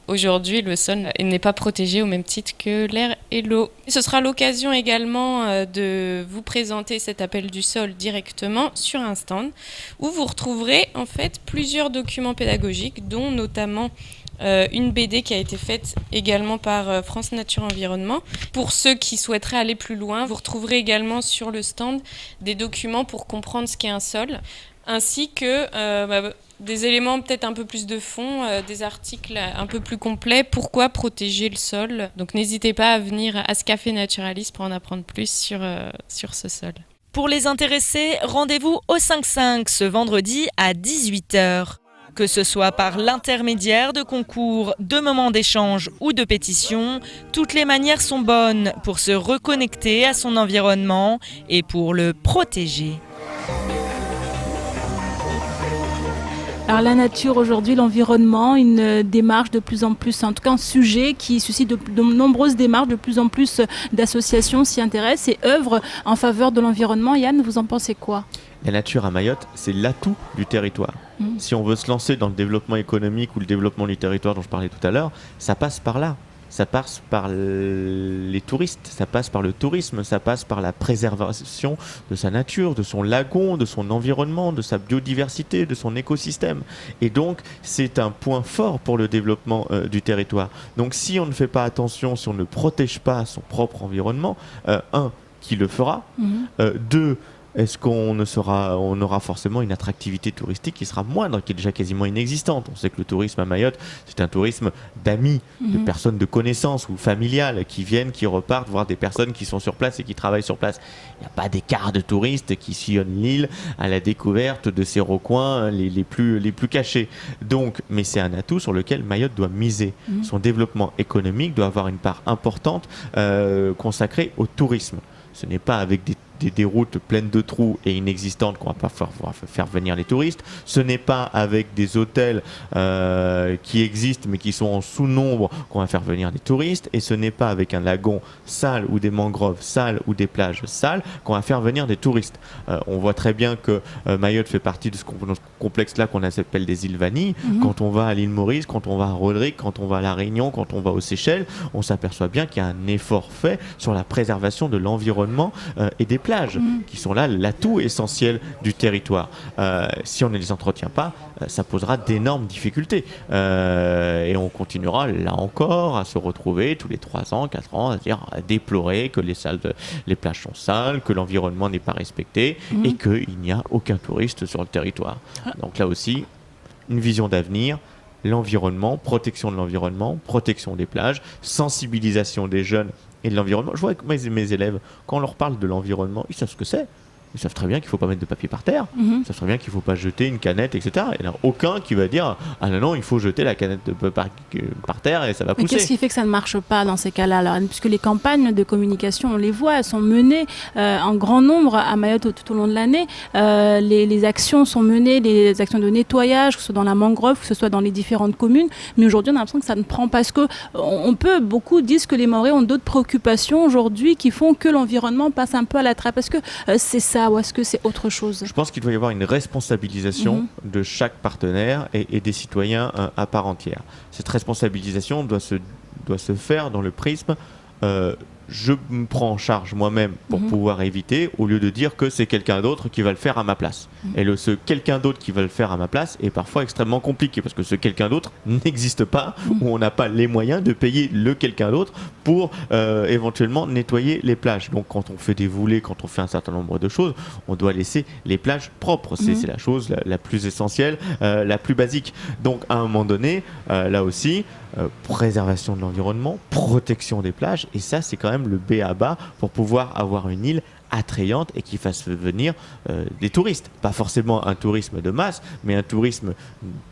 aujourd'hui le sol n'est pas protégé au même titre que l'air et l'eau. Ce sera l'occasion également de vous présenter cet appel du sol directement sur un stand où vous retrouverez en fait plusieurs documents pédagogiques, dont notamment une BD qui a été faite également par France Nature Environnement. Pour ceux qui souhaiteraient aller plus loin, vous retrouverez également sur le stand des documents pour comprendre ce qu'est un sol, ainsi que des éléments peut-être un peu plus de fond, des articles un peu plus complets, pourquoi protéger le sol. Donc n'hésitez pas à venir à ce café naturaliste pour en apprendre plus sur ce sol. Pour les intéressés, rendez-vous au 5-5 ce vendredi à 18h. Que ce soit par l'intermédiaire de concours, de moments d'échange ou de pétitions, toutes les manières sont bonnes pour se reconnecter à son environnement et pour le protéger. Alors la nature aujourd'hui, l'environnement, une démarche de plus en plus, en tout cas un sujet qui suscite de nombreuses démarches, de plus en plus d'associations s'y intéressent et œuvrent en faveur de l'environnement. Yann, vous en pensez quoi ? La nature à Mayotte, c'est l'atout du territoire. Si on veut se lancer dans le développement économique ou le développement du territoire dont je parlais tout à l'heure, ça passe par là. Ça passe par les touristes, ça passe par le tourisme, ça passe par la préservation de sa nature, de son lagon, de son environnement, de sa biodiversité, de son écosystème. Et donc, c'est un point fort pour le développement du territoire. Donc, si on ne fait pas attention, si on ne protège pas son propre environnement, qui le fera ? Deux, est-ce qu'on aura forcément une attractivité touristique qui sera moindre, qui est déjà quasiment inexistante. On sait que le tourisme à Mayotte, c'est un tourisme d'amis, de personnes de connaissances ou familiales qui viennent, qui repartent, voir des personnes qui sont sur place et qui travaillent sur place. Il n'y a pas d'écart de touristes qui sillonnent l'île à la découverte de ces recoins les plus cachés. Donc, mais c'est un atout sur lequel Mayotte doit miser. Son développement économique doit avoir une part importante consacrée au tourisme. Ce n'est pas avec des routes pleines de trous et inexistantes qu'on va pas faire venir les touristes. Ce n'est pas avec des hôtels qui existent mais qui sont en sous-nombre qu'on va faire venir des touristes. Et ce n'est pas avec un lagon sale ou des mangroves sales ou des plages sales qu'on va faire venir des touristes. On voit très bien que Mayotte fait partie de ce complexe-là qu'on appelle des îles vanilles. Quand on va à l'île Maurice, quand on va à Rodrigue, quand on va à La Réunion, quand on va aux Seychelles, on s'aperçoit bien qu'il y a un effort fait sur la préservation de l'environnement et des plages qui sont là l'atout essentiel du territoire. Si on ne les entretient pas, ça posera d'énormes difficultés et on continuera là encore à se retrouver tous les 3 ans, 4 ans à déplorer que les plages sont sales, que l'environnement n'est pas respecté et qu'il n'y a aucun touriste sur le territoire. Donc là aussi, une vision d'avenir, l'environnement, protection de l'environnement, protection des plages, sensibilisation des jeunes et de l'environnement. Je vois que mes élèves, quand on leur parle de l'environnement, ils savent ce que c'est. Ils savent très bien qu'il ne faut pas mettre de papier par terre. Ils savent très bien qu'il ne faut pas jeter une canette, etc. Il n'y en a aucun qui va dire « Ah non, il faut jeter la canette par terre et ça va pousser. » Mais qu'est-ce qui fait que ça ne marche pas dans ces cas-là alors, puisque les campagnes de communication, on les voit, elles sont menées en grand nombre à Mayotte tout au long de l'année. Les actions sont menées, les actions de nettoyage, que ce soit dans la mangrove, que ce soit dans les différentes communes. Mais aujourd'hui, on a l'impression que ça ne prend pas. Parce que beaucoup disent que les Mahorais ont d'autres préoccupations aujourd'hui qui font que l'environnement passe un peu à la trappe. Est-ce que c'est ça ou est-ce que c'est autre chose ? Je pense qu'il doit y avoir une responsabilisation de chaque partenaire et des citoyens à part entière. Cette responsabilisation doit se faire dans le prisme je me prends en charge moi-même pour pouvoir éviter, au lieu de dire que c'est quelqu'un d'autre qui va le faire à ma place. Et ce quelqu'un d'autre qui va le faire à ma place est parfois extrêmement compliqué, parce que ce quelqu'un d'autre n'existe pas, ou on n'a pas les moyens de payer le quelqu'un d'autre pour éventuellement nettoyer les plages. Donc quand on fait des voulées, quand on fait un certain nombre de choses, on doit laisser les plages propres. C'est la chose la plus essentielle, la plus basique. Donc à un moment donné, là aussi, préservation de l'environnement, protection des plages, et ça c'est quand même le B à bas pour pouvoir avoir une île attrayante et qui fasse venir des touristes. Pas forcément un tourisme de masse, mais un tourisme,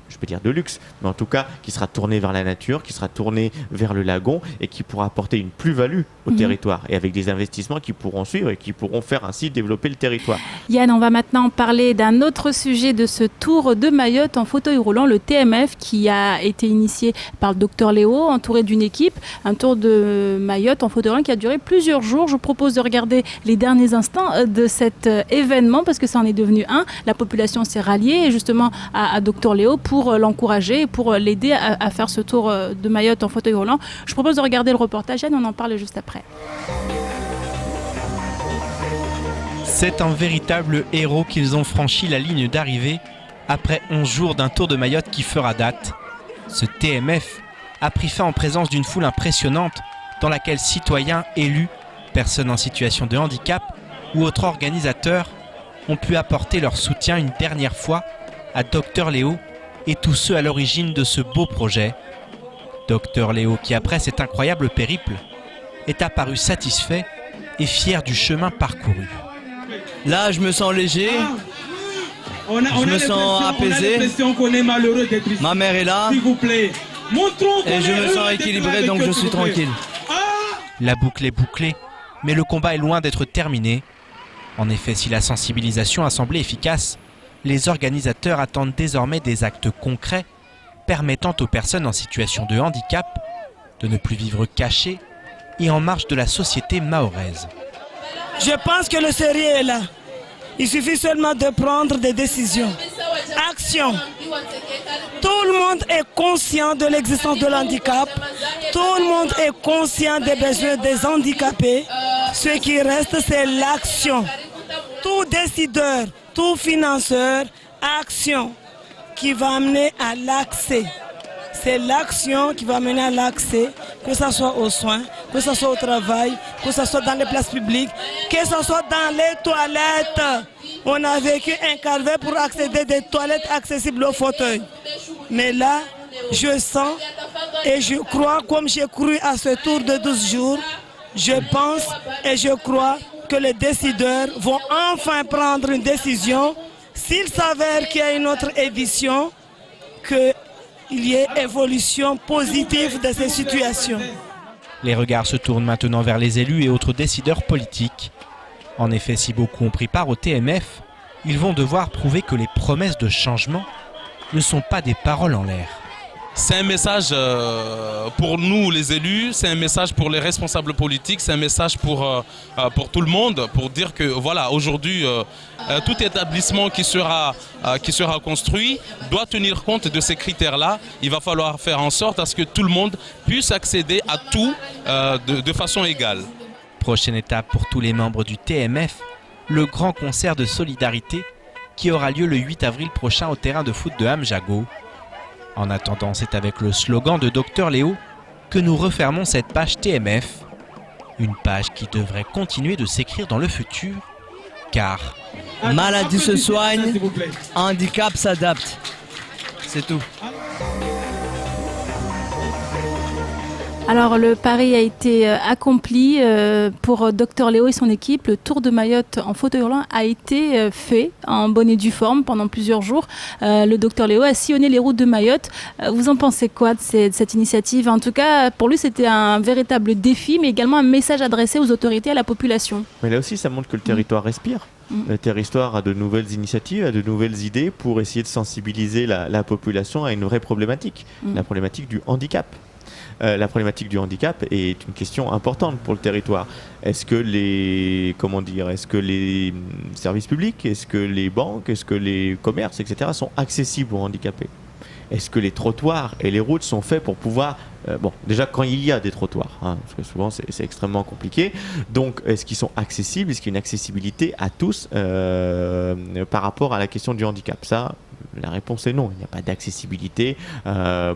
je peux dire de luxe, mais en tout cas qui sera tourné vers la nature, qui sera tourné vers le lagon et qui pourra apporter une plus-value au territoire et avec des investissements qui pourront suivre et qui pourront faire ainsi développer le territoire. Yann, on va maintenant parler d'un autre sujet de ce tour de Mayotte en fauteuil roulant, le TMF, qui a été initié par le docteur Léo, entouré d'une équipe, un tour de Mayotte en fauteuil roulant qui a duré plusieurs jours. Je vous propose de regarder les derniers instants de cet événement parce que ça en est devenu un. La population s'est ralliée justement à docteur Léo pour l'encourager et pour l'aider à faire ce tour de Mayotte en fauteuil roulant. Je propose de regarder le reportage, Yann, on en parle juste après. C'est un véritable héros qu'ils ont franchi la ligne d'arrivée après 11 jours d'un tour de Mayotte qui fera date. Ce TMF a pris fin en présence d'une foule impressionnante dans laquelle citoyens, élus, personnes en situation de handicap ou autres organisateurs ont pu apporter leur soutien une dernière fois à Dr Léo et tous ceux à l'origine de ce beau projet. Dr Léo qui, après cet incroyable périple, est apparu satisfait et fier du chemin parcouru. Là, je me sens léger, je me sens apaisé, ma mère est là, et je me sens équilibré, donc je suis tranquille. La boucle est bouclée, mais le combat est loin d'être terminé. En effet, si la sensibilisation a semblé efficace, les organisateurs attendent désormais des actes concrets permettant aux personnes en situation de handicap de ne plus vivre cachées et en marge de la société mahoraise. Je pense que le sérieux est là. Il suffit seulement de prendre des décisions. Action. Tout le monde est conscient de l'existence de l'handicap. Tout le monde est conscient des besoins des handicapés. Ce qui reste, c'est l'action. Tout décideur, tout financeur, action qui va amener à l'accès. C'est l'action qui va mener à l'accès, que ce soit aux soins, que ce soit au travail, que ce soit dans les places publiques, que ce soit dans les toilettes. On a vécu un calvaire pour accéder à des toilettes accessibles aux fauteuils. Mais là, je sens et je crois, comme j'ai cru à ce tour de 12 jours, je pense et je crois que les décideurs vont enfin prendre une décision s'il s'avère qu'il y a une autre édition, qu'il y ait évolution positive de ces situations. Les regards se tournent maintenant vers les élus et autres décideurs politiques. En effet, si beaucoup ont pris part au TMF, ils vont devoir prouver que les promesses de changement ne sont pas des paroles en l'air. C'est un message pour nous les élus, c'est un message pour les responsables politiques, c'est un message pour tout le monde, pour dire que voilà, aujourd'hui, tout établissement qui sera construit doit tenir compte de ces critères-là. Il va falloir faire en sorte à ce que tout le monde puisse accéder à tout de façon égale. Prochaine étape pour tous les membres du TMF, le grand concert de solidarité qui aura lieu le 8 avril prochain au terrain de foot de Amjago. En attendant, c'est avec le slogan de Dr Léo que nous refermons cette page TMF. Une page qui devrait continuer de s'écrire dans le futur, car maladie se soigne, handicap s'adapte. C'est tout. Alors le pari a été accompli pour Dr Léo et son équipe. Le tour de Mayotte en fauteuil roulant a été fait en bonne et due forme pendant plusieurs jours. Le Dr Léo a sillonné les routes de Mayotte. Vous en pensez quoi de cette initiative? En tout cas, pour lui, c'était un véritable défi, mais également un message adressé aux autorités et à la population. Mais là aussi, ça montre que le territoire respire. Le territoire a de nouvelles initiatives, a de nouvelles idées pour essayer de sensibiliser la population à une vraie problématique, la problématique du handicap. La problématique du handicap est une question importante pour le territoire. Est-ce que les services publics, est-ce que les banques, est-ce que les commerces, etc. sont accessibles aux handicapés? Est-ce que les trottoirs et les routes sont faits pour pouvoir... déjà quand il y a des trottoirs, parce que souvent c'est extrêmement compliqué. Donc est-ce qu'ils sont accessibles? Est-ce qu'il y a une accessibilité à tous par rapport à la question du handicap? Ça, la réponse est non. Il n'y a pas d'accessibilité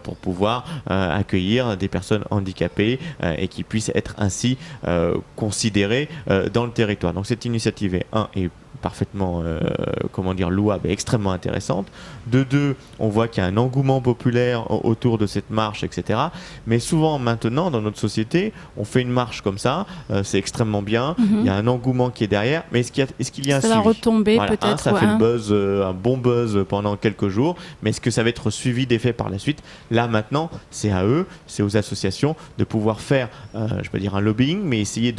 pour pouvoir accueillir des personnes handicapées et qui puissent être ainsi considérées dans le territoire. Donc cette initiative est parfaitement louable et extrêmement intéressante. De deux, on voit qu'il y a un engouement populaire autour de cette marche, etc. Mais souvent maintenant dans notre société, on fait une marche comme ça, c'est extrêmement bien, il y a un engouement qui est derrière, mais est-ce qu'il y a un suivi ? Ça va retomber peut-être. Ça fait le buzz, un bon buzz pendant quelques jours, mais est-ce que ça va être suivi d'effet par la suite ? Là maintenant, c'est à eux, c'est aux associations de pouvoir faire, un lobbying, mais essayer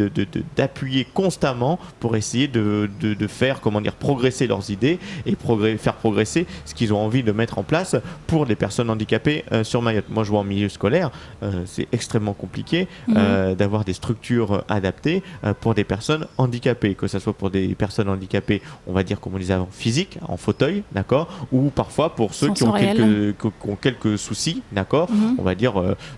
d'appuyer constamment pour essayer de faire progresser leurs idées et faire progresser ce qu'ils ont envie de mettre en place pour les personnes handicapées sur Mayotte. Moi je vois en milieu scolaire, c'est extrêmement compliqué d'avoir des structures adaptées pour des personnes handicapées, que ce soit pour des personnes handicapées, on va dire comme on disait avant, physiques, en fauteuil, d'accord, ou parfois pour ceux qui ont quelques soucis, d'accord, on va dire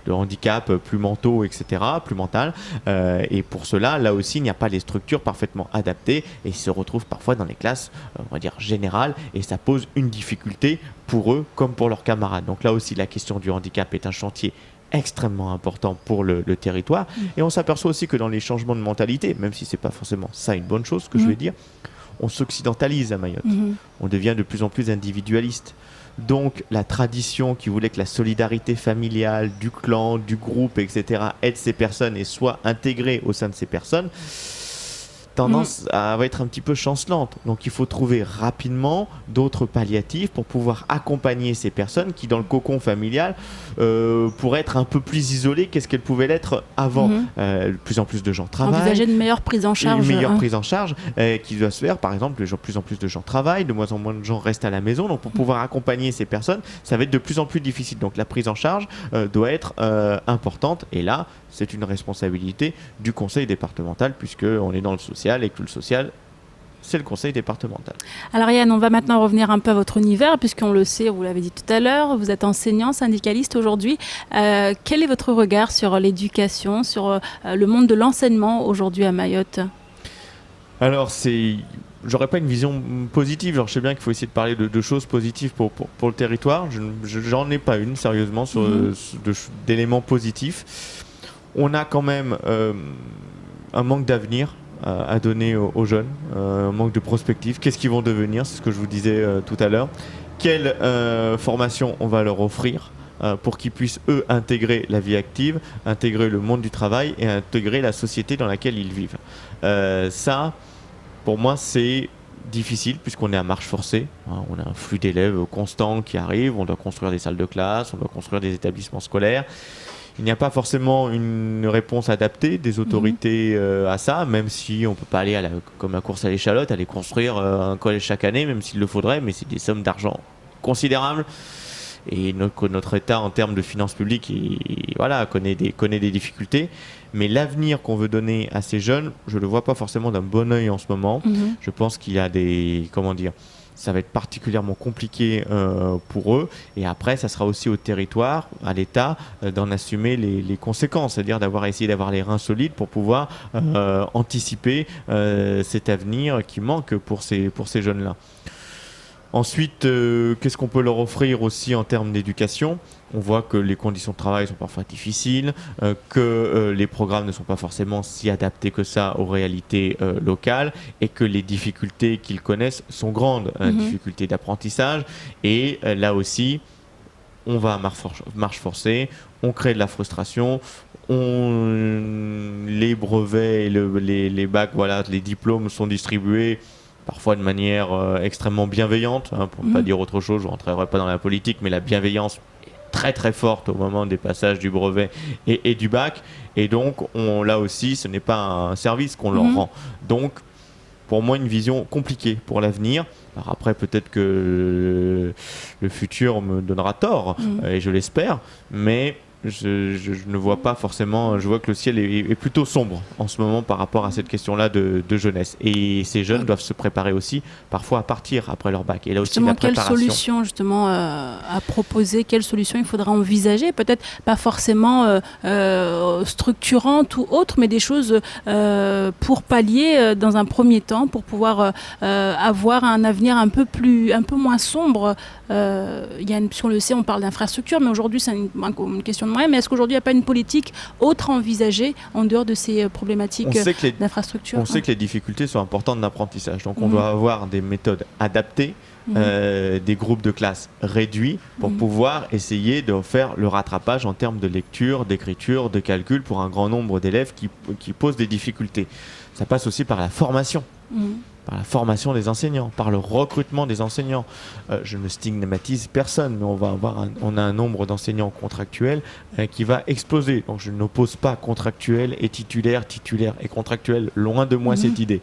de handicap plus mentaux, etc., plus mental, et pour cela, là aussi, il n'y a pas les structures parfaitement adaptées et ils se retrouvent parfois dans les classes, on va dire générales, et ça pose une difficulté pour eux comme pour leurs camarades. Donc là aussi, la question du handicap est un chantier extrêmement important pour le territoire, et on s'aperçoit aussi que dans les changements de mentalité, même si c'est pas forcément ça une bonne chose que je vais dire, on s'occidentalise à Mayotte, on devient de plus en plus individualiste. Donc la tradition qui voulait que la solidarité familiale, du clan, du groupe, etc. aide ces personnes et soit intégrée au sein de ces personnes, tendance à être un petit peu chancelante. Donc il faut trouver rapidement d'autres palliatifs pour pouvoir accompagner ces personnes qui, dans le cocon familial, pourraient être un peu plus isolées qu'est-ce qu'elles pouvaient l'être avant. De plus en plus de gens travaillent. Envisager une meilleure prise en charge. Une meilleure prise en charge qui doit se faire. Par exemple, de plus en plus de gens travaillent, de moins en moins de gens restent à la maison. Donc pour pouvoir accompagner ces personnes, ça va être de plus en plus difficile. Donc la prise en charge doit être importante. Et là, c'est une responsabilité du conseil départemental, puisqu'on est dans le social et que le social, c'est le conseil départemental. Alors Yann, on va maintenant revenir un peu à votre univers, puisqu'on le sait, vous l'avez dit tout à l'heure, vous êtes enseignant, syndicaliste aujourd'hui. Quel est votre regard sur l'éducation, sur le monde de l'enseignement aujourd'hui à Mayotte ? Alors j'aurais pas une vision positive. Je sais bien qu'il faut essayer de parler de choses positives pour le territoire. J'en ai pas une, sérieusement, d'éléments positifs. On a quand même un manque d'avenir à donner aux jeunes, un manque de prospective. Qu'est-ce qu'ils vont devenir ? C'est ce que je vous disais tout à l'heure. Quelle formation on va leur offrir pour qu'ils puissent, eux, intégrer la vie active, intégrer le monde du travail et intégrer la société dans laquelle ils vivent. Ça, pour moi, c'est difficile puisqu'on est à marche forcée. On a un flux d'élèves constant qui arrive, on doit construire des salles de classe, on doit construire des établissements scolaires. Il n'y a pas forcément une réponse adaptée des autorités à ça, même si on ne peut pas aller comme la course à l'échalote, aller construire un collège chaque année, même s'il le faudrait, mais c'est des sommes d'argent considérables. Et notre État, en termes de finances publiques, connaît des difficultés. Mais l'avenir qu'on veut donner à ces jeunes, je ne le vois pas forcément d'un bon œil en ce moment. Je pense qu'il y a ça va être particulièrement compliqué pour eux. Et après, ça sera aussi au territoire, à l'État, d'en assumer les conséquences. C'est-à-dire essayé d'avoir les reins solides pour pouvoir anticiper cet avenir qui manque pour ces jeunes-là. Ensuite, qu'est-ce qu'on peut leur offrir aussi en termes d'éducation ? On voit que les conditions de travail sont parfois difficiles, que les programmes ne sont pas forcément si adaptés que ça aux réalités locales et que les difficultés qu'ils connaissent sont grandes, difficultés d'apprentissage. Et là aussi, on va à marche forcée, on crée de la frustration, les brevets et les bacs, les diplômes sont distribués parfois de manière extrêmement bienveillante, pour ne pas dire autre chose, je ne rentrerai pas dans la politique, mais la bienveillance est très très forte au moment des passages du brevet et du bac, et donc là aussi ce n'est pas un service qu'on leur rend. Donc pour moi une vision compliquée pour l'avenir. Alors après peut-être que le futur me donnera tort, et je l'espère, mais je ne vois pas forcément, je vois que le ciel est plutôt sombre en ce moment par rapport à cette question-là de jeunesse. Et ces jeunes doivent se préparer aussi parfois à partir après leur bac. Et là aussi, la préparation. Quelle solution justement à proposer, quelle solution il faudra envisager ? Peut-être pas forcément structurantes ou autres, mais des choses pour pallier dans un premier temps, pour pouvoir avoir un avenir un peu moins sombre. Puisqu'on le sait, on parle d'infrastructure, mais aujourd'hui c'est une question de Ouais, mais est-ce qu'aujourd'hui, il n'y a pas une politique autre à envisager en dehors de ces problématiques d'infrastructure? On sait que les difficultés sont importantes d'apprentissage. Donc, on doit avoir des méthodes adaptées, des groupes de classe réduits pour pouvoir essayer de faire le rattrapage en termes de lecture, d'écriture, de calcul pour un grand nombre d'élèves qui posent des difficultés. Ça passe aussi par la formation. Par la formation des enseignants, par le recrutement des enseignants. Je ne stigmatise personne, mais on a un nombre d'enseignants contractuels qui va exploser. Donc je n'oppose pas contractuel et titulaire, titulaire et contractuel. Loin de moi cette idée.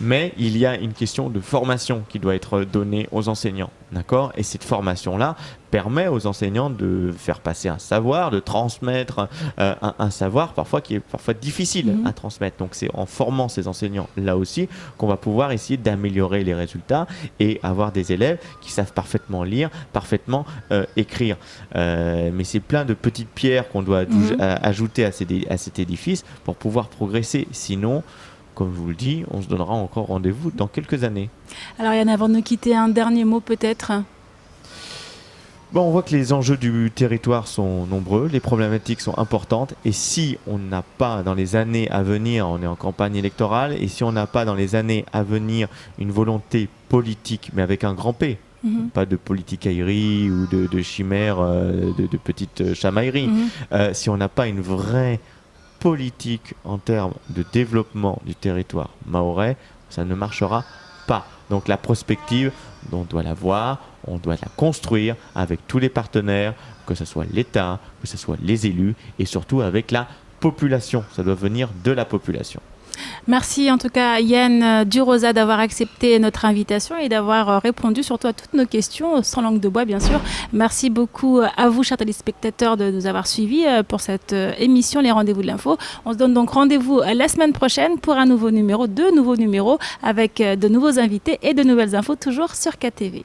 Mais il y a une question de formation qui doit être donnée aux enseignants, d'accord ? Et cette formation-là permet aux enseignants de faire passer un savoir, de transmettre un savoir qui est parfois difficile à transmettre. Donc c'est en formant ces enseignants là aussi qu'on va pouvoir essayer d'améliorer les résultats et avoir des élèves qui savent parfaitement lire, parfaitement écrire. Mais c'est plein de petites pierres qu'on doit ajouter à cet édifice pour pouvoir progresser. Sinon, comme je vous le dis, on se donnera encore rendez-vous dans quelques années. Alors Yann, avant de nous quitter, un dernier mot peut-être. Bon, on voit que les enjeux du territoire sont nombreux, les problématiques sont importantes, et si on n'a pas dans les années à venir, on est en campagne électorale, et si on n'a pas dans les années à venir une volonté politique, mais avec un grand P, pas de politicaillerie ou de chimère, de petites chamailleries, si on n'a pas une vraie politique en termes de développement du territoire mahorais, ça ne marchera pas. Donc la prospective, on doit la voir, on doit la construire avec tous les partenaires, que ce soit l'État, que ce soit les élus et surtout avec la population. Ça doit venir de la population. Merci en tout cas Yann Durosa d'avoir accepté notre invitation et d'avoir répondu surtout à toutes nos questions, sans langue de bois bien sûr. Merci beaucoup à vous chers téléspectateurs de nous avoir suivis pour cette émission Les Rendez-vous de l'Info. On se donne donc rendez-vous la semaine prochaine pour deux nouveaux numéros avec de nouveaux invités et de nouvelles infos toujours sur KTV.